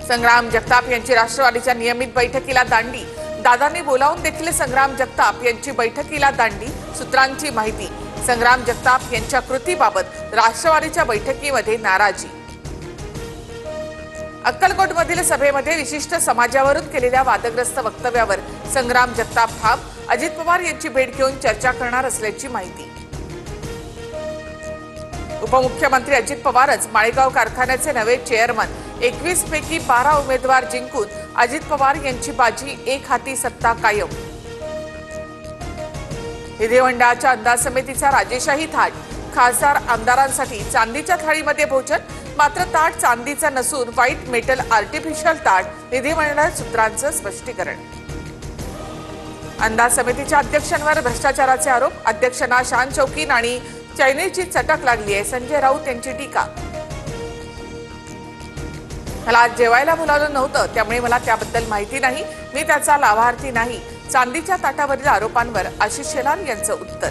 संग्राम जगताप यांची राष्ट्रवादीच्या नियमित बैठकीला दांडी, दादांनी बोलावून देखील संग्राम जगताप यांची बैठकीला दांडी, सूत्रांची माहिती। संग्राम जगताप यांच्या कृतीबाबत राष्ट्रवादीच्या बैठकीमध्ये नाराजी। अक्कलकोटमधील सभेमध्ये विशिष्ट समाजावरून केलेल्या वादग्रस्त वक्तव्यावर संग्राम जगताप ठाम, अजित पवार यांची भेट घेऊन चर्चा करणार असल्याची माहिती। उपमुख्यमंत्री अजित पवारच माळेगाव कारखान्याचे नवे चेअरमन, 21 पैकी 12 उमेदवार जिंकून अजित पवार यांची बाजी, एक हाती सत्ता कायम। विधिमंडळाच्या अंदाज समितीचा राजेशाही थाट, खासदार आमदारांसाठी चांदीच्या थाळीमध्ये भोजन, मात्र ताट चांदीचा नसून व्हाईट मेटल आर्टिफिशियल ताट, विधिमंडळ सूत्रांचं स्पष्टीकरण। अंदाज समितीच्या अध्यक्षांवर भ्रष्टाचाराचे आरोप, अध्यक्षांना शान चौकीन आणि चायनीजची चटक लागली आहे, संजय राऊत यांची टीका। मला आज जेवायला बोलावलं नव्हतं, त्यामुळे मला त्याबद्दल माहिती नाही, मी त्याचा लाभार्थी नाही, चांदीच्या ताटावरील आरोपांवर आशिष शेलार यांचं उत्तर।